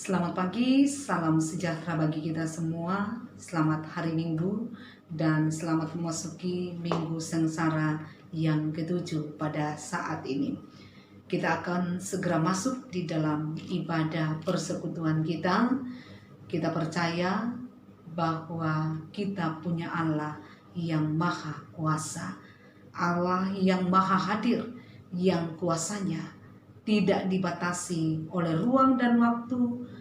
Selamat pagi, salam sejahtera bagi kita semua. Selamat hari Minggu dan selamat memasuki Minggu Sengsara yang ketujuh pada saat ini. Kita akan segera masuk di dalam ibadah persekutuan kita. Kita percaya bahwa kita punya Allah yang maha kuasa, Allah yang maha hadir, yang kuasanya tidak dibatasi oleh ruang dan waktu.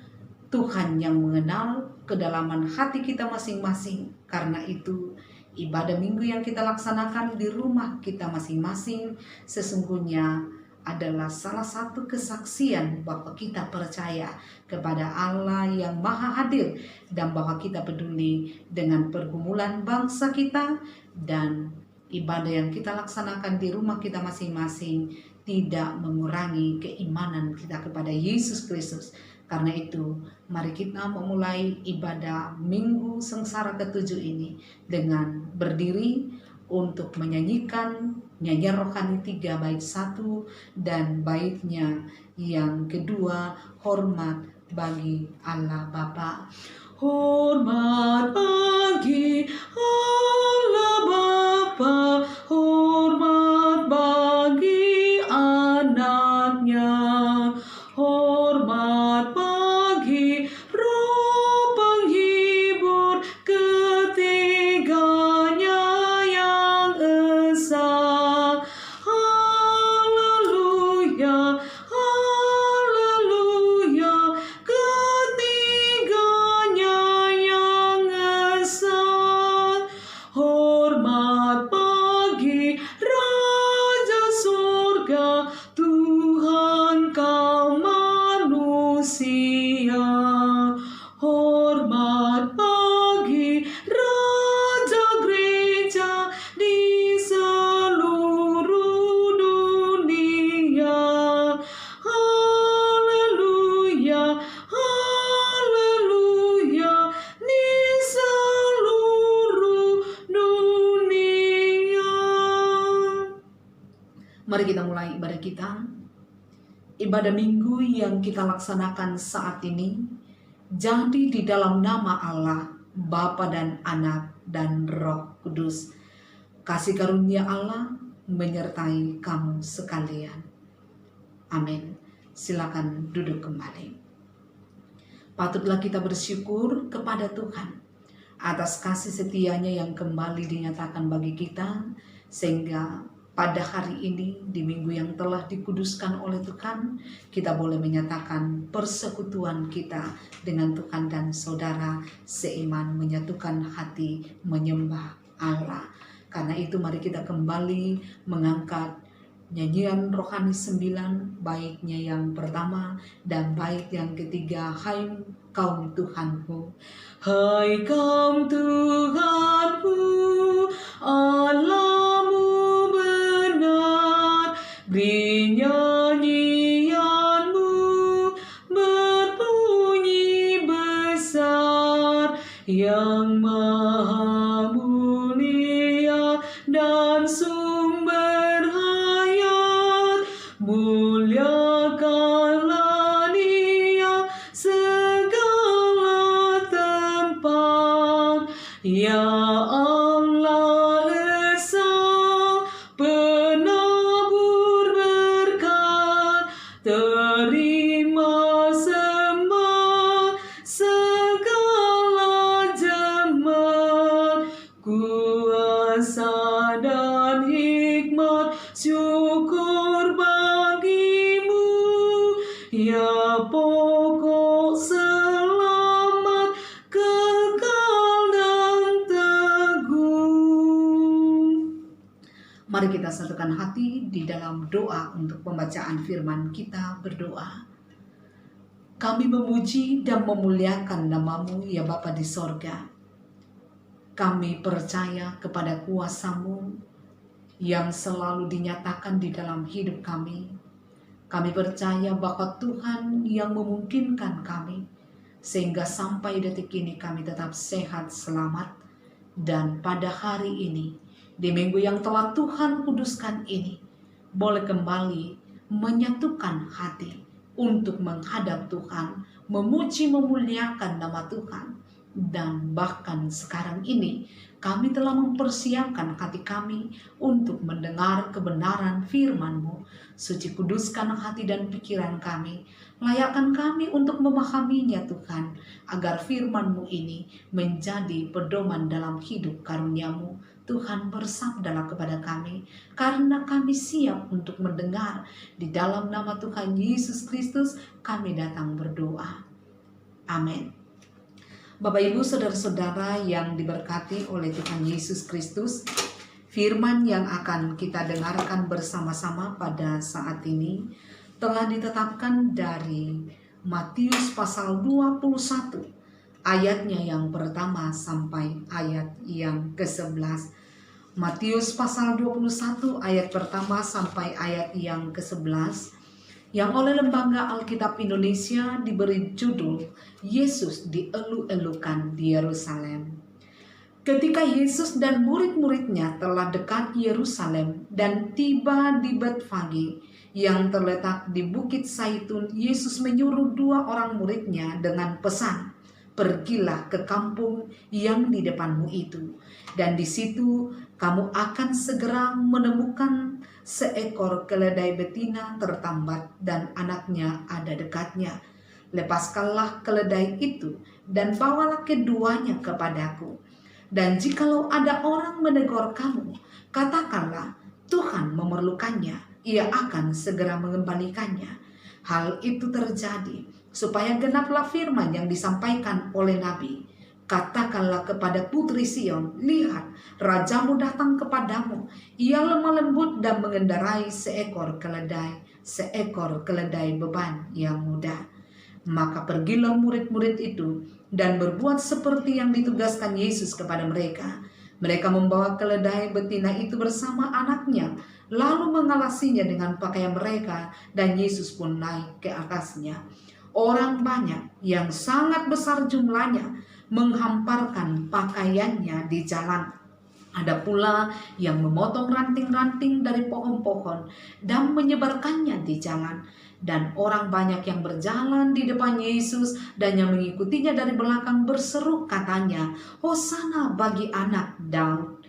Tuhan yang mengenal kedalaman hati kita masing-masing. Karena itu, ibadah minggu yang kita laksanakan di rumah kita masing-masing sesungguhnya adalah salah satu kesaksian bahwa kita percaya kepada Allah yang maha hadir dan bahwa kita peduli dengan pergumulan bangsa kita, dan ibadah yang kita laksanakan di rumah kita masing-masing tidak mengurangi keimanan kita kepada Yesus Kristus. Karena itu, mari kita memulai ibadah Minggu Sengsara ke-7 ini dengan berdiri untuk menyanyikan nyanyian rohani 3 bait 1 dan baitnya yang kedua, hormat bagi Allah Bapa. Hormat bagi Allah Bapa, hormat bagi anaknya, hormat bagi Roh Penghibur ketiganya yang esa. Haleluya, haleluya, ketiganya yang esa. Hormat bagi Raja Surga, Tuhan kaum manusia. Hormat bagi Raja Gereja di seluruh dunia. Haleluya, haleluya, di seluruh dunia. Mari kita mulai ibadah kita. Ibadah minggu yang kita laksanakan saat ini jadi di dalam nama Allah, Bapa dan Anak dan Roh Kudus. Kasih karunia Allah menyertai kamu sekalian. Amin. Silakan duduk kembali. Patutlah kita bersyukur kepada Tuhan atas kasih setianya yang kembali dinyatakan bagi kita, sehingga pada hari ini, di minggu yang telah dikuduskan oleh Tuhan, kita boleh menyatakan persekutuan kita dengan Tuhan dan saudara seiman, menyatukan hati, menyembah Allah. Karena itu mari kita kembali mengangkat nyanyian rohani 9, baitnya yang pertama dan bait yang ketiga, Hai kaum Tuhanku. Hai kaum Tuhanku, Allahmu benar, beri nyanyianmu berbunyi besar, yang maha mulia dan sumber hayat. Muliakanlah Dia segala tempat, ya Allah Esa, penabur berkat. Terima sembah segala jemaat, kuasa dan hikmat syukur bagimu, ya pokok selamat kekal dan teguh. Mari kita satukan hati di dalam doa untuk pembacaan firman. Kita berdoa. Kami memuji dan memuliakan nama-Mu ya Bapa di sorga. Kami percaya kepada kuasa-Mu yang selalu dinyatakan di dalam hidup kami. Kami percaya bahwa Tuhan yang memungkinkan kami, sehingga sampai detik ini kami tetap sehat, selamat. Dan pada hari ini, di minggu yang telah Tuhan kuduskan ini, boleh kembali menyatukan hati, untuk menghadap Tuhan, memuji memuliakan nama Tuhan. Dan bahkan sekarang ini kami telah mempersiapkan hati kami untuk mendengar kebenaran firman-Mu. Suci kuduskan hati dan pikiran kami, layakkan kami untuk memahaminya Tuhan, agar firman-Mu ini menjadi pedoman dalam hidup karunia-Mu. Tuhan, bersabdalah kepada kami, karena kami siap untuk mendengar. Di dalam nama Tuhan Yesus Kristus kami datang berdoa. Amin. Bapak Ibu saudara-saudara yang diberkati oleh Tuhan Yesus Kristus, firman yang akan kita dengarkan bersama-sama pada saat ini telah ditetapkan dari Matius pasal 21, ayatnya yang pertama sampai ayat yang ke-11. Matius pasal 21 ayat pertama sampai ayat yang ke-11, yang oleh Lembaga Alkitab Indonesia diberi judul Yesus dielu-elukan di Yerusalem. Ketika Yesus dan murid-muridnya telah dekat Yerusalem dan tiba di Betfage yang terletak di Bukit Zaitun, Yesus menyuruh 2 orang muridnya dengan pesan, "Pergilah ke kampung yang di depanmu itu, dan di situ kamu akan segera menemukan seekor keledai betina tertambat dan anaknya ada dekatnya. Lepaskanlah keledai itu dan bawalah keduanya kepadaku. Dan jikalau ada orang menegur kamu, katakanlah, Tuhan memerlukannya, ia akan segera mengembalikannya." Hal itu terjadi supaya genaplah firman yang disampaikan oleh Nabi, "Katakanlah kepada putri Sion, lihat, rajamu datang kepadamu. Ia lemah lembut dan mengendarai seekor keledai beban yang mudah." Maka pergilah murid-murid itu dan berbuat seperti yang ditugaskan Yesus kepada mereka. Mereka membawa keledai betina itu bersama anaknya, lalu mengalasinya dengan pakaian mereka, dan Yesus pun naik ke atasnya. Orang banyak yang sangat besar jumlahnya menghamparkan pakaiannya di jalan. Ada pula yang memotong ranting-ranting dari pohon-pohon dan menyebarkannya di jalan. Dan orang banyak yang berjalan di depan Yesus dan yang mengikutinya dari belakang berseru katanya, "Hosana bagi anak Daud.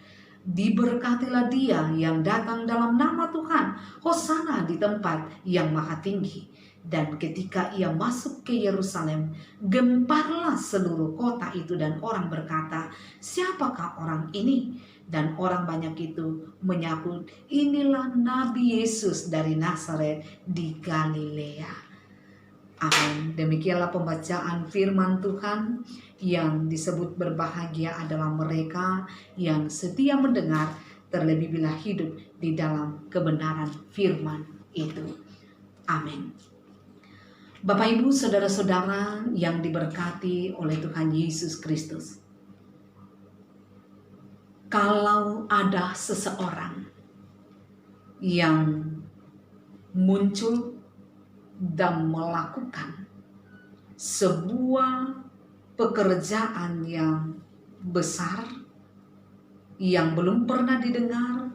Diberkatilah dia yang datang dalam nama Tuhan. Hosana di tempat yang maha tinggi." Dan ketika ia masuk ke Yerusalem, gemparlah seluruh kota itu dan orang berkata, "Siapakah orang ini?" Dan orang banyak itu menyahut, "Inilah Nabi Yesus dari Nazaret di Galilea." Amin. Demikianlah pembacaan firman Tuhan. Yang disebut berbahagia adalah mereka yang setia mendengar, terlebih bila hidup di dalam kebenaran firman itu. Amin. Bapak Ibu saudara-saudara yang diberkati oleh Tuhan Yesus Kristus, kalau ada seseorang yang muncul dan melakukan sebuah pekerjaan yang besar, yang belum pernah didengar,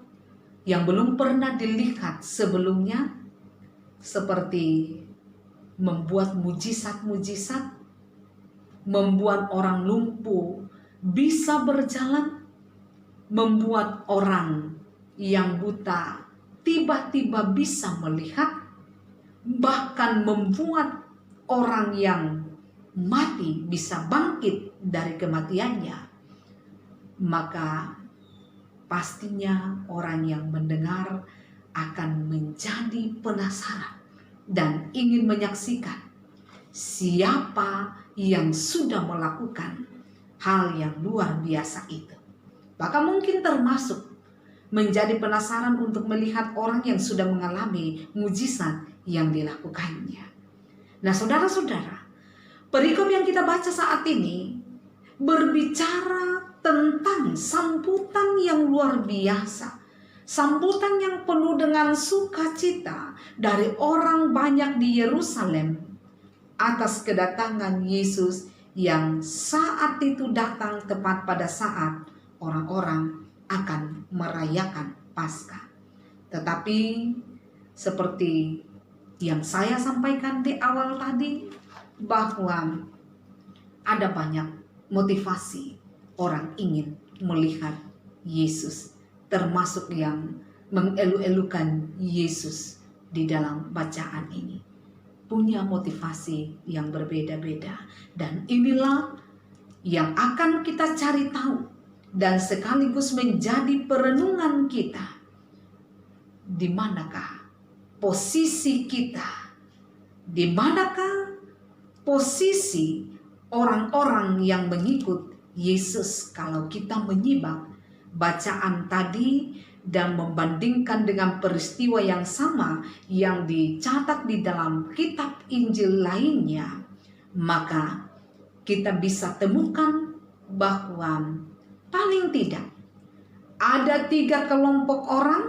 yang belum pernah dilihat sebelumnya, seperti membuat mujizat-mujizat, membuat orang lumpuh bisa berjalan, membuat orang yang buta tiba-tiba bisa melihat, bahkan membuat orang yang mati bisa bangkit dari kematiannya, maka pastinya orang yang mendengar akan menjadi penasaran dan ingin menyaksikan siapa yang sudah melakukan hal yang luar biasa itu. Bahkan mungkin termasuk menjadi penasaran untuk melihat orang yang sudah mengalami mujizat yang dilakukannya. Nah, saudara-saudara, perikop yang kita baca saat ini berbicara tentang sambutan yang luar biasa. Sambutan yang penuh dengan sukacita dari orang banyak di Yerusalem atas kedatangan Yesus yang saat itu datang tepat pada saat orang-orang akan merayakan Paskah. Tetapi seperti Yang saya sampaikan di awal tadi, bahwa ada banyak motivasi orang ingin melihat Yesus, termasuk yang mengelu-elukan Yesus di dalam bacaan ini. Punya motivasi yang berbeda-beda, dan inilah yang akan kita cari tahu dan sekaligus menjadi perenungan kita. Di manakah posisi kita? Di manakah posisi orang-orang yang mengikut Yesus kalau kita menyimak bacaan tadi dan membandingkan dengan peristiwa yang sama yang dicatat di dalam kitab Injil lainnya, maka kita bisa temukan bahwa paling tidak ada 3 kelompok orang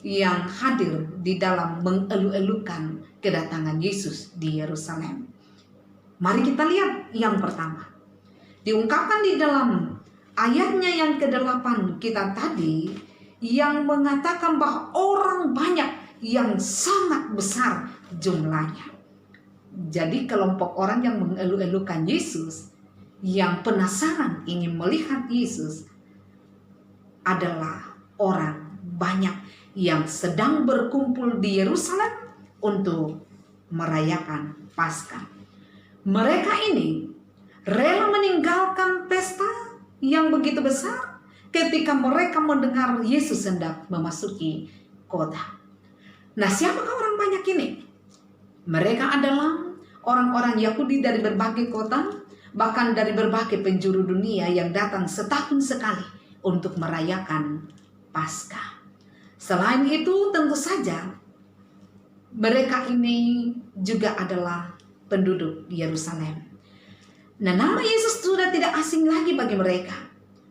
yang hadir di dalam mengelu-elukan kedatangan Yesus di Yerusalem. Mari kita lihat yang pertama. Diungkapkan di dalam ayatnya yang ke-8 kita tadi, yang mengatakan bahwa orang banyak yang sangat besar jumlahnya. Jadi kelompok orang yang mengelu-elukan Yesus, yang penasaran ingin melihat Yesus, adalah orang banyak yang sedang berkumpul di Yerusalem untuk merayakan Paskah. Mereka ini rela meninggalkan pesta yang begitu besar ketika mereka mendengar Yesus hendak memasuki kota. Nah, siapakah orang banyak ini? Mereka adalah orang-orang Yahudi dari berbagai kota, bahkan dari berbagai penjuru dunia yang datang setahun sekali untuk merayakan Paskah. Selain itu, tentu saja mereka ini juga adalah penduduk Yerusalem. Nah, nama Yesus sudah tidak asing lagi bagi mereka,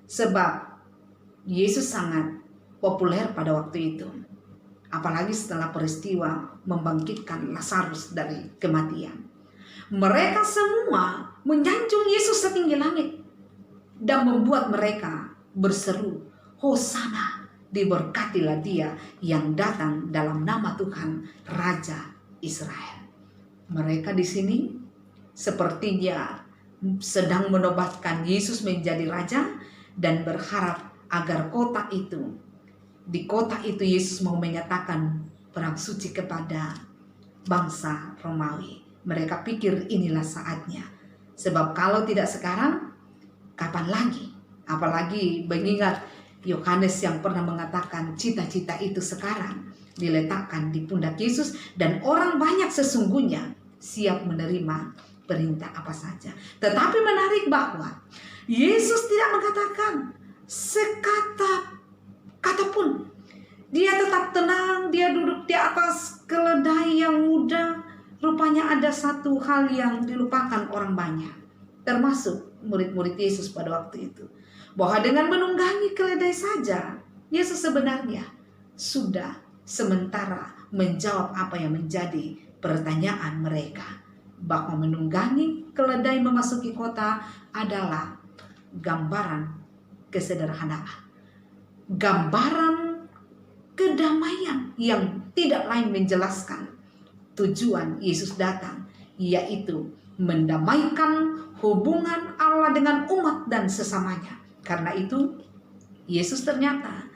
sebab Yesus sangat populer pada waktu itu. Apalagi setelah peristiwa membangkitkan Lazarus dari kematian. Mereka semua menyanjung Yesus setinggi langit dan membuat mereka berseru, "Hosana, diberkatilah dia yang datang dalam nama Tuhan, Raja Israel." Mereka di sini sepertinya sedang menobatkan Yesus menjadi raja dan berharap agar di kota itu Yesus mau menyatakan perang suci kepada bangsa Romawi. Mereka pikir inilah saatnya. Sebab kalau tidak sekarang, kapan lagi? Apalagi mengingat Yohanes yang pernah mengatakan cita-cita itu sekarang diletakkan di pundak Yesus, dan orang banyak sesungguhnya siap menerima perintah apa saja. Tetapi menarik bahwa Yesus tidak mengatakan sekata pun. Dia tetap tenang, dia duduk di atas keledai yang muda. Rupanya ada satu hal yang dilupakan orang banyak, termasuk murid-murid Yesus pada waktu itu, bahwa dengan menunggangi keledai saja, Yesus sebenarnya sudah sementara menjawab apa yang menjadi pertanyaan mereka. Bahwa menunggangi keledai memasuki kota adalah gambaran kesederhanaan, gambaran kedamaian yang tidak lain menjelaskan tujuan Yesus datang, yaitu mendamaikan hubungan Allah dengan umat dan sesamanya. Karena itu Yesus ternyata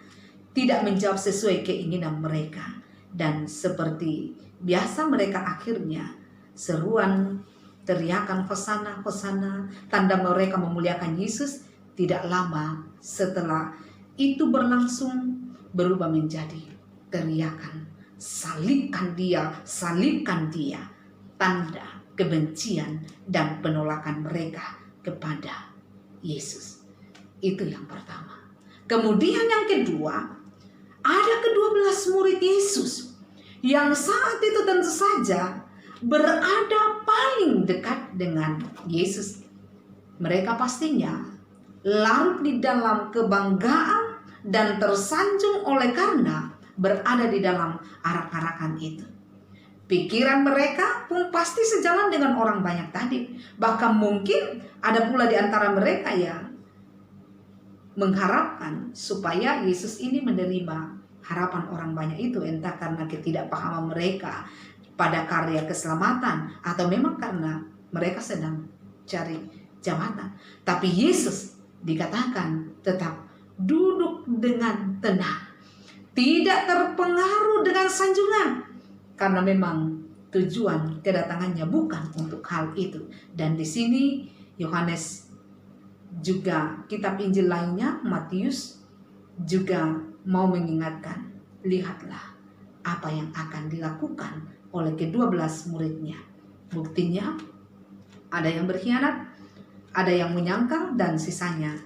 tidak menjawab sesuai keinginan mereka, dan seperti biasa mereka akhirnya seruan, teriakan Hosana, Hosana, tanda mereka memuliakan Yesus. Tidak lama setelah itu berlangsung, berubah menjadi teriakan, salibkan dia, salibkan dia. Tanda kebencian dan penolakan mereka kepada Yesus. Itu yang pertama. Kemudian yang kedua, ada ke-12 murid Yesus yang saat itu tentu saja berada paling dekat dengan Yesus. Mereka pastinya larut di dalam kebanggaan dan tersanjung oleh karena berada di dalam arak-arakan itu. Pikiran mereka pun pasti sejalan dengan orang banyak tadi. Bahkan mungkin ada pula di antara mereka yang mengharapkan supaya Yesus ini menerima harapan orang banyak itu, entah karena ketidakpahaman mereka pada karya keselamatan, atau memang karena mereka sedang cari jabatan. Tapi Yesus dikatakan tetap duduk dengan tenang, tidak terpengaruh dengan sanjungan, karena memang tujuan kedatangannya bukan untuk hal itu. Dan di sini Yohanes juga kitab Injil lainnya, Matius, juga mau mengingatkan, lihatlah apa yang akan dilakukan oleh ke-12 muridnya. Buktinya ada yang berkhianat, ada yang menyangkal, dan sisanya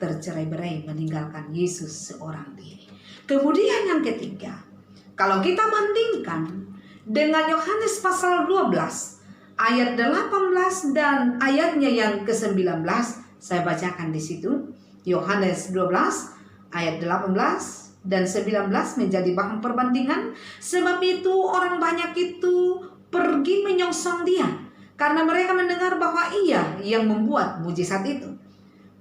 tercerai-berai meninggalkan Yesus seorang diri. Kemudian yang ketiga, kalau kita bandingkan dengan Yohanes pasal 12 ayat 18 dan ayatnya yang ke-19, saya bacakan di situ. Yohanes 12 ayat 18 dan 19 menjadi bahan perbandingan. Sebab itu orang banyak itu pergi menyongsong dia, karena mereka mendengar bahwa ia yang membuat mujizat itu.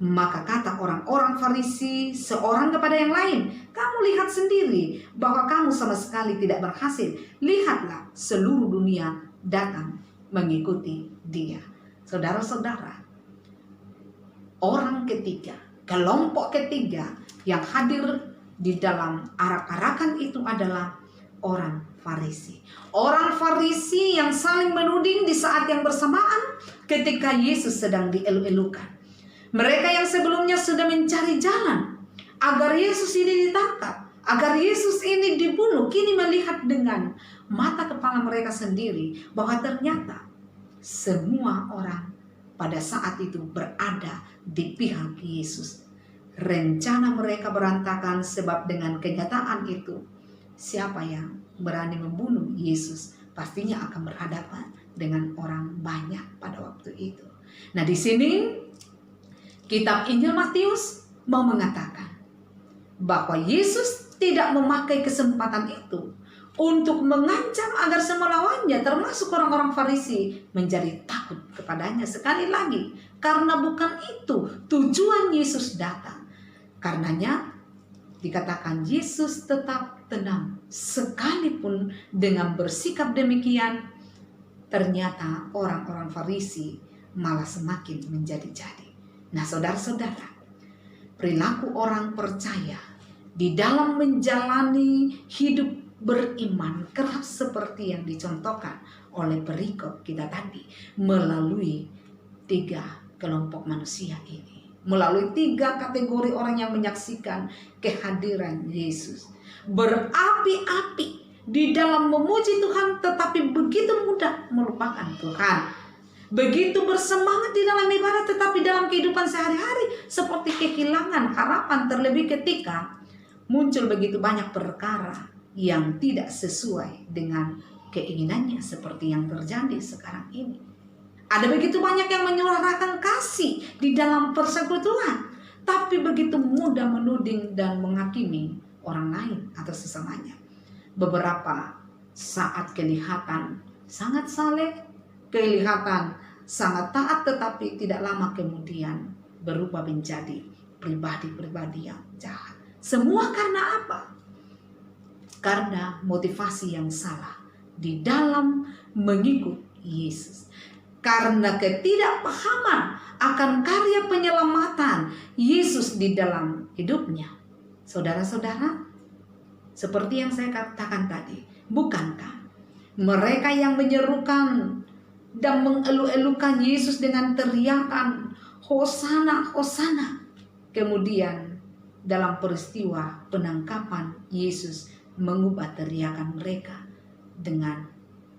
Maka kata orang-orang Farisi seorang kepada yang lain, kamu lihat sendiri bahwa kamu sama sekali tidak berhasil. Lihatlah, seluruh dunia datang mengikuti dia. Saudara-saudara, orang ketiga, kelompok ketiga yang hadir di dalam arak-arakan itu adalah orang Farisi. Orang Farisi yang saling menuding di saat yang bersamaan ketika Yesus sedang dielu-elukan. Mereka yang sebelumnya sudah mencari jalan agar Yesus ini ditangkap, agar Yesus ini dibunuh, kini melihat dengan mata kepala mereka sendiri bahwa ternyata semua orang pada saat itu berada di pihak Yesus. Rencana mereka berantakan sebab dengan kenyataan itu, siapa yang berani membunuh Yesus pastinya akan berhadapan dengan orang banyak pada waktu itu. Nah, di sini kitab Injil Matius mau mengatakan bahwa Yesus tidak memakai kesempatan itu untuk mengancam agar semua lawannya, termasuk orang-orang Farisi, menjadi takut kepadanya. Sekali lagi, karena bukan itu tujuan Yesus datang. Karenanya dikatakan Yesus tetap tenang. Sekalipun dengan bersikap demikian, ternyata orang-orang Farisi malah semakin menjadi-jadi. Nah, saudara-saudara, perilaku orang percaya di dalam menjalani hidup beriman kerap seperti yang dicontohkan oleh perikop kita tadi, melalui 3 kelompok manusia ini, melalui 3 kategori orang yang menyaksikan kehadiran Yesus, berapi-api di dalam memuji Tuhan, tetapi begitu mudah melupakan Tuhan. Begitu bersemangat di dalam ibadah, tetapi dalam kehidupan sehari-hari seperti kehilangan harapan, terlebih ketika muncul begitu banyak perkara yang tidak sesuai dengan keinginannya, seperti yang terjadi sekarang ini. Ada begitu banyak yang menyuarakan kasih di dalam persekutuan, tapi begitu mudah menuding dan menghakimi orang lain atau sesamanya. Beberapa saat kelihatan sangat saleh, kelihatan sangat taat, tetapi tidak lama kemudian berubah menjadi pribadi-pribadi yang jahat. Semua karena apa? Karena motivasi yang salah di dalam mengikut Yesus. Karena ketidakpahaman akan karya penyelamatan Yesus di dalam hidupnya. Saudara-saudara, seperti yang saya katakan tadi, bukankah mereka yang menyerukan dan mengelu-elukan Yesus dengan teriakan Hosana, Hosana, kemudian dalam peristiwa penangkapan Yesus mengubah teriakan mereka dengan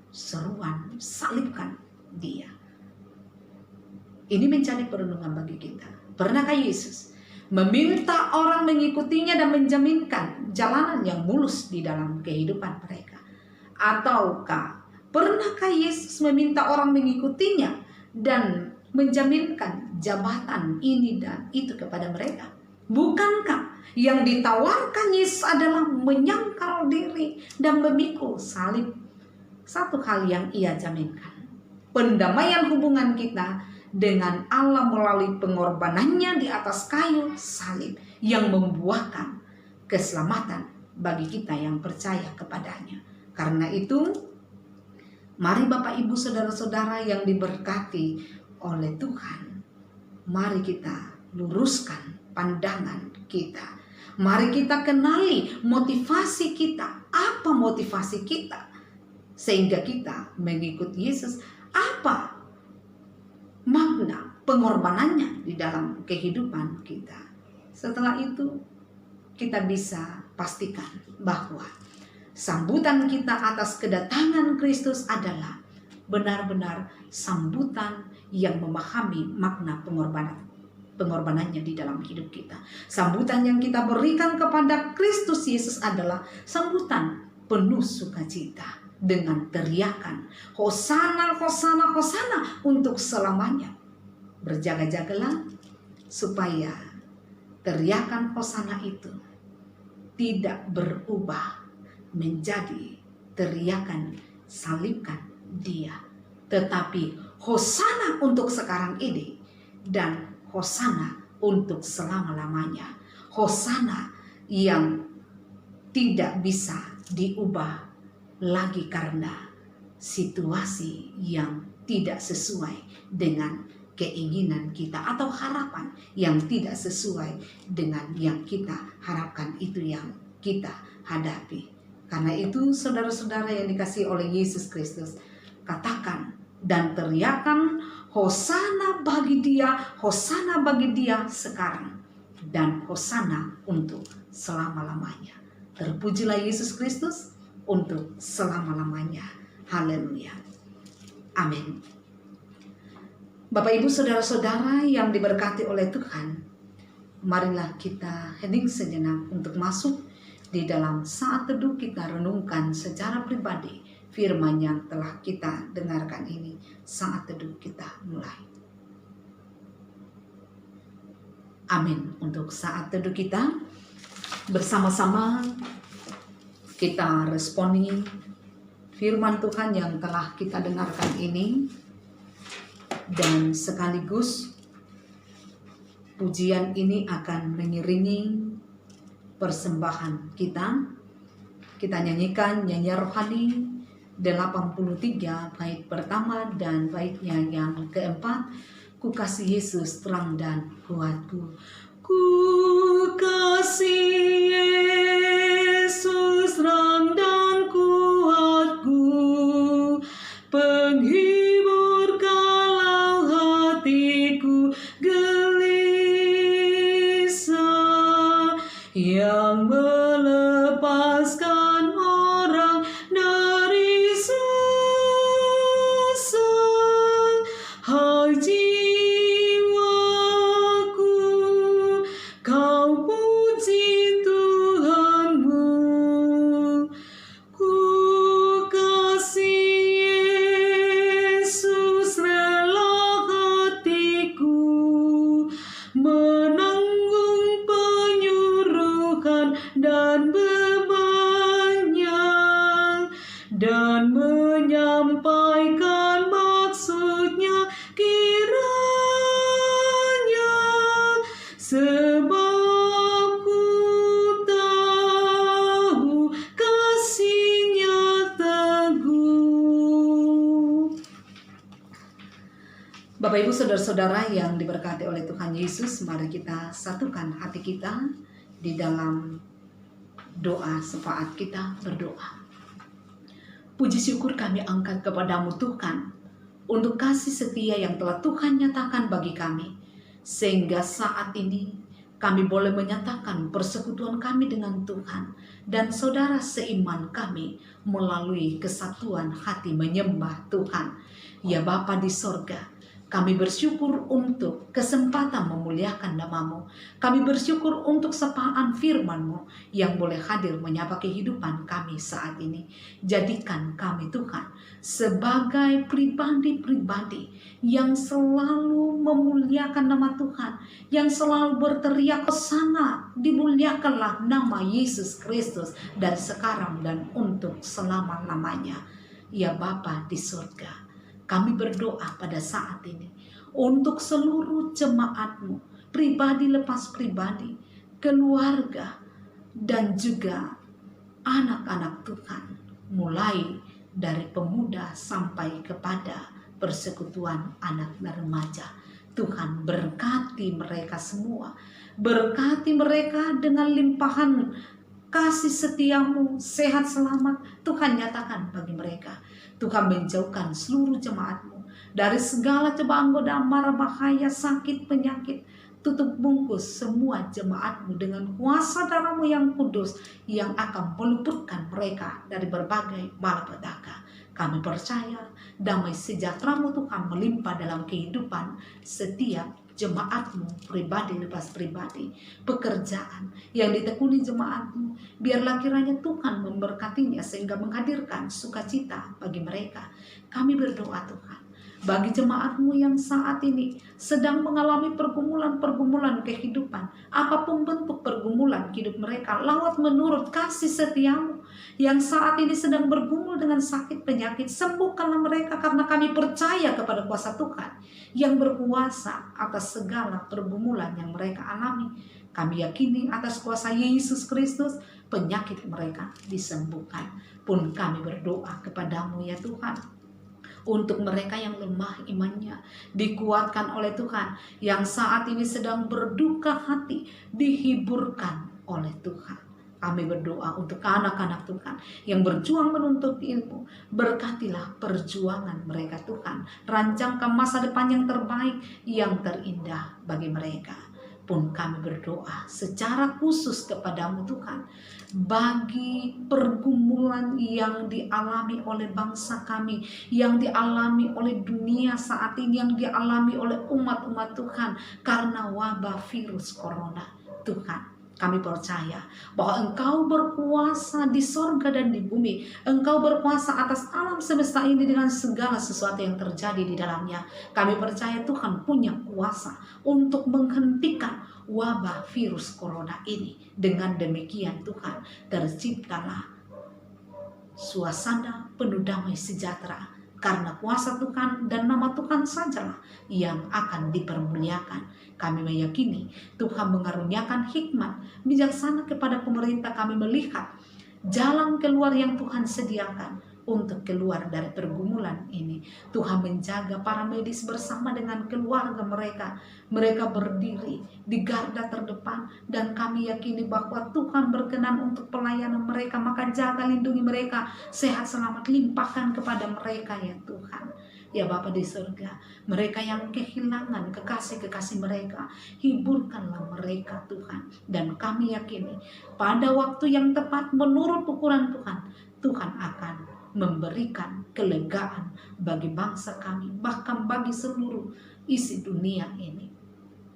seruan salibkan dia. Ini menjadi perenungan bagi kita. Pernahkah Yesus meminta orang mengikutinya dan menjaminkan jalanan yang mulus di dalam kehidupan mereka? Ataukah pernahkah Yesus meminta orang mengikutinya dan menjaminkan jabatan ini dan itu kepada mereka? Bukankah yang ditawarkan Yesus adalah menyangkal diri dan memikul salib? Satu hal yang ia jaminkan, pendamaian hubungan kita dengan Allah melalui pengorbanannya di atas kayu salib yang membuahkan keselamatan bagi kita yang percaya kepadanya. Karena itu, Mari Bapak Ibu saudara-saudara yang diberkati oleh Tuhan, mari kita luruskan pandangan kita. Mari kita kenali motivasi kita. Apa motivasi kita? Sehingga kita mengikuti Yesus. Apa makna pengorbanannya di dalam kehidupan kita? Setelah itu kita bisa pastikan bahwa sambutan kita atas kedatangan Kristus adalah benar-benar sambutan yang memahami makna pengorbanannya di dalam hidup kita. Sambutan yang kita berikan kepada Kristus Yesus adalah sambutan penuh sukacita dengan teriakan Hosana, Hosana, Hosana untuk selamanya. Berjaga-jagalah supaya teriakan Hosana itu tidak berubah menjadi teriakan salibkan dia, tetapi Hosana untuk sekarang ini dan Hosana untuk selama-lamanya. Hosana yang tidak bisa diubah lagi karena situasi yang tidak sesuai dengan keinginan kita atau harapan yang tidak sesuai dengan yang kita harapkan, itu yang kita hadapi. Karena itu saudara-saudara yang dikasihi oleh Yesus Kristus, katakan dan teriakan Hosana bagi dia, Hosana bagi dia sekarang, dan Hosana untuk selama-lamanya. Terpujilah Yesus Kristus untuk selama-lamanya. Haleluya. Amin. Bapak Ibu saudara-saudara yang diberkati oleh Tuhan, marilah kita hening sejenak untuk masuk di dalam saat teduh. Kita renungkan secara pribadi firman yang telah kita dengarkan ini. Saat teduh kita mulai. Amin. Untuk saat teduh kita bersama-sama kita responi firman Tuhan yang telah kita dengarkan ini, dan sekaligus pujian ini akan mengiringi persembahan kita. Kita nyanyikan nyanyian rohani 83 bait pertama dan baitnya yang keempat. Ku kasih Yesus terang dan kuatku. Ku kasih Yesus terang dan kuatku, penghibur kalau hatiku gelisah, yang melepaskan orang dari susah. Hai jiwaku, kau puji Tuhanmu. Ku kasih Yesus rela hatiku menanggung penyuruhan dan bebannya, dan menyampaikan maksudnya kiranya, sebab ku tahu kasih-Nya teguh. Bapak Ibu saudara-saudara yang diberkati oleh Tuhan Yesus, mari kita satukan hati kita di dalam doa syafaat. Kita berdoa. Puji syukur kami angkat kepadamu Tuhan, untuk kasih setia yang telah Tuhan nyatakan bagi kami, sehingga saat ini kami boleh menyatakan persekutuan kami dengan Tuhan dan saudara seiman kami melalui kesatuan hati menyembah Tuhan. Ya Bapa di sorga, kami bersyukur untuk kesempatan memuliakan nama-Mu. Kami bersyukur untuk sapaan firman-Mu yang boleh hadir menyapa kehidupan kami saat ini. Jadikan kami Tuhan sebagai pribadi-pribadi yang selalu memuliakan nama Tuhan, yang selalu berteriak Hosana, dimuliakanlah nama Yesus Kristus dan sekarang dan untuk selama-lamanya. Ya Bapa di surga, kami berdoa pada saat ini untuk seluruh jemaat-Mu, pribadi lepas pribadi, keluarga, dan juga anak-anak Tuhan, mulai dari pemuda sampai kepada persekutuan anak dan remaja. Tuhan berkati mereka semua, berkati mereka dengan limpahan kasih setiamu, sehat selamat Tuhan nyatakan bagi mereka. Tuhan menjauhkan seluruh jemaatmu dari segala cobaan godaan mara bahaya, sakit, penyakit. Tutup bungkus semua jemaatmu dengan kuasa darahmu yang kudus yang akan meluputkan mereka dari berbagai malapetaka. Kami percaya damai sejahtera-Mu Tuhan melimpah dalam kehidupan setiap jemaatmu pribadi lepas pribadi, pekerjaan yang ditekuni jemaatmu. Biarlah kiranya Tuhan memberkatinya sehingga menghadirkan sukacita bagi mereka. Kami berdoa Tuhan, bagi jemaatmu yang saat ini sedang mengalami pergumulan-pergumulan kehidupan, apapun bentuk pergumulan hidup mereka, lawat menurut kasih setiamu, yang saat ini sedang bergumul dengan sakit penyakit, sembuhkanlah mereka karena kami percaya kepada kuasa Tuhan yang berkuasa atas segala pergumulan yang mereka alami. Kami yakini atas kuasa Yesus Kristus penyakit mereka disembuhkan. Pun kami berdoa kepadamu ya Tuhan, untuk mereka yang lemah imannya, dikuatkan oleh Tuhan, yang saat ini sedang berduka hati, dihiburkan oleh Tuhan. Kami berdoa untuk anak-anak Tuhan yang berjuang menuntut ilmu. Berkatilah perjuangan mereka Tuhan. Rancangkan masa depan yang terbaik, yang terindah bagi mereka. Pun kami berdoa secara khusus kepadamu Tuhan, bagi pergumulan yang dialami oleh bangsa kami, yang dialami oleh dunia saat ini, yang dialami oleh umat-umat Tuhan karena wabah virus corona. Tuhan, kami percaya bahwa Engkau berkuasa di sorga dan di bumi. Engkau berkuasa atas alam semesta ini dengan segala sesuatu yang terjadi di dalamnya. Kami percaya Tuhan punya kuasa untuk menghentikan wabah virus corona ini. Dengan demikian Tuhan, terciptalah suasana penuh damai sejahtera. Karena kuasa Tuhan dan nama Tuhan sajalah yang akan dipermuliakan. Kami meyakini Tuhan mengaruniakan hikmat bijaksana kepada pemerintah kami melihat jalan keluar yang Tuhan sediakan untuk keluar dari pergumulan ini. Tuhan menjaga para medis bersama dengan keluarga mereka. Mereka berdiri di garda terdepan dan kami yakini bahwa Tuhan berkenan untuk pelayanan mereka. Maka jaga lindungi mereka, sehat selamat limpahkan kepada mereka ya Tuhan. Ya Bapa di surga, mereka yang kehilangan kekasih-kekasih mereka, hiburkanlah mereka Tuhan. Dan kami yakini pada waktu yang tepat menurut ukuran Tuhan, Tuhan akan memberikan kelegaan bagi bangsa kami, bahkan bagi seluruh isi dunia ini.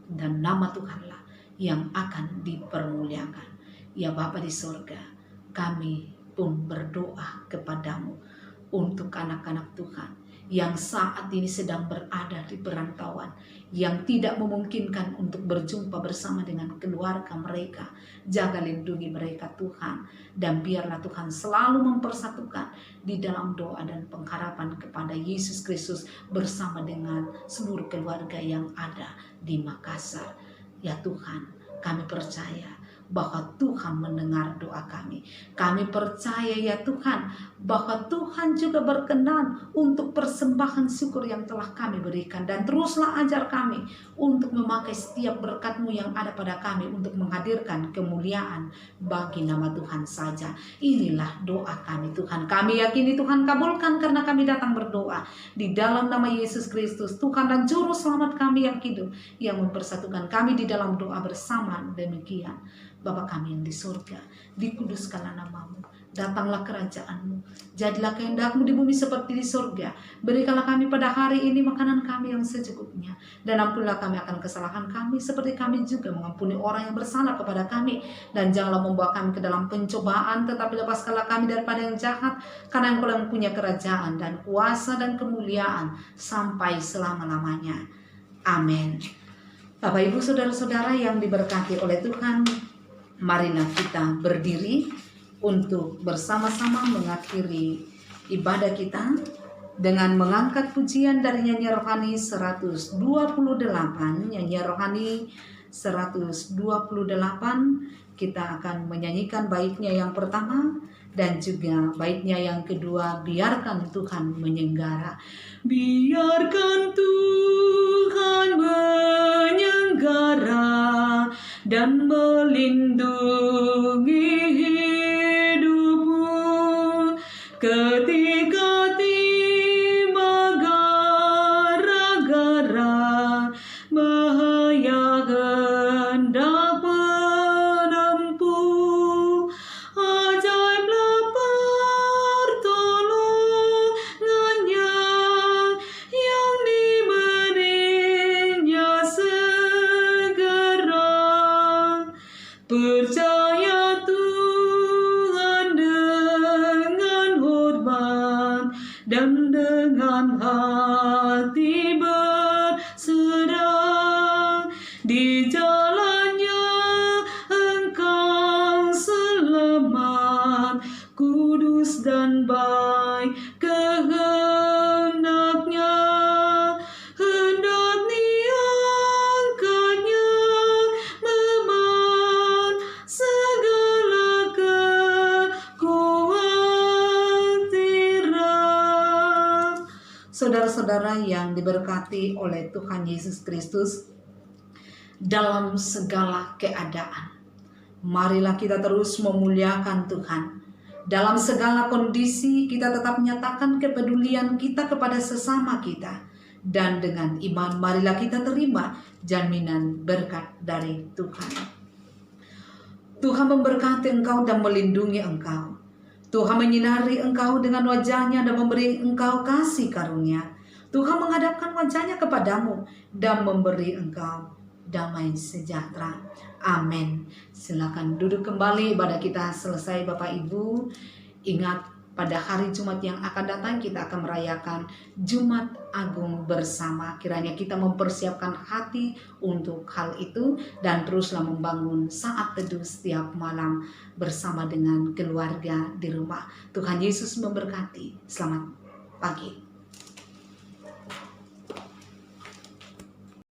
Dan nama Tuhanlah yang akan dipermuliakan. Ya Bapa di surga, kami pun berdoa kepadamu untuk anak-anak Tuhan yang saat ini sedang berada di perantauan, yang tidak memungkinkan untuk berjumpa bersama dengan keluarga mereka. Jaga lindungi mereka Tuhan, dan biarlah Tuhan selalu mempersatukan di dalam doa dan pengharapan kepada Yesus Kristus bersama dengan seluruh keluarga yang ada di Makassar. Ya Tuhan, kami percaya bahwa Tuhan mendengar doa kami. Kami percaya ya Tuhan bahwa Tuhan juga berkenan untuk persembahan syukur yang telah kami berikan. Dan teruslah ajar kami untuk memakai setiap berkat-Mu yang ada pada kami untuk menghadirkan kemuliaan bagi nama Tuhan saja. Inilah doa kami Tuhan. Kami yakini Tuhan kabulkan karena kami datang berdoa di dalam nama Yesus Kristus, Tuhan dan Juru Selamat kami yang hidup, yang mempersatukan kami di dalam doa bersama. Demikian Bapa kami yang di surga, dikuduskanlah nama-Mu, datanglah kerajaan-Mu, jadilah kehendak-Mu di bumi seperti di surga. Berikanlah kami pada hari ini makanan kami yang secukupnya, dan ampunilah kami akan kesalahan kami, seperti kami juga mengampuni orang yang bersalah kepada kami. Dan janganlah membawa kami ke dalam pencobaan, tetapi lepaskanlah kami daripada yang jahat, karena Engkau yang punya kerajaan dan kuasa dan kemuliaan sampai selama-lamanya. Amin. Bapak Ibu saudara-saudara yang diberkati oleh Tuhan, marilah kita berdiri untuk bersama-sama mengakhiri ibadah kita dengan mengangkat pujian dari nyanyian rohani 128. Nyanyian rohani 128 kita akan menyanyikan baiknya yang pertama, dan juga baitnya yang kedua, biarkan Tuhan menyenggara. Biarkan Tuhan menyenggara dan melindungi hidupmu ketika tiba gara-gara bahaya hendak menempuh. Ajaiblah pertolongannya yang diberinya segera. Percaya Tuhan dengan hormat dan dengan hati berserah. Di jalannya engkau selamat, kudus dan baik kehendaknya. Hendak diangkatnya beban segala kekhawatiran. Saudara-saudara yang diberkati oleh Tuhan Yesus Kristus, dalam segala keadaan, marilah kita terus memuliakan Tuhan. Dalam segala kondisi kita tetap menyatakan kepedulian kita kepada sesama kita. Dan dengan iman marilah kita terima jaminan berkat dari Tuhan. Tuhan memberkati engkau dan melindungi engkau. Tuhan menyinari engkau dengan wajahnya dan memberi engkau kasih karunia. Tuhan menghadapkan wajahnya kepadamu dan memberi engkau damai sejahtera. Amin. Silakan duduk kembali, ibadah kita selesai Bapak Ibu. Ingat, pada hari Jumat yang akan datang kita akan merayakan Jumat Agung bersama. Kiranya kita mempersiapkan hati untuk hal itu dan teruslah membangun saat teduh setiap malam bersama dengan keluarga di rumah. Tuhan Yesus memberkati. Selamat pagi.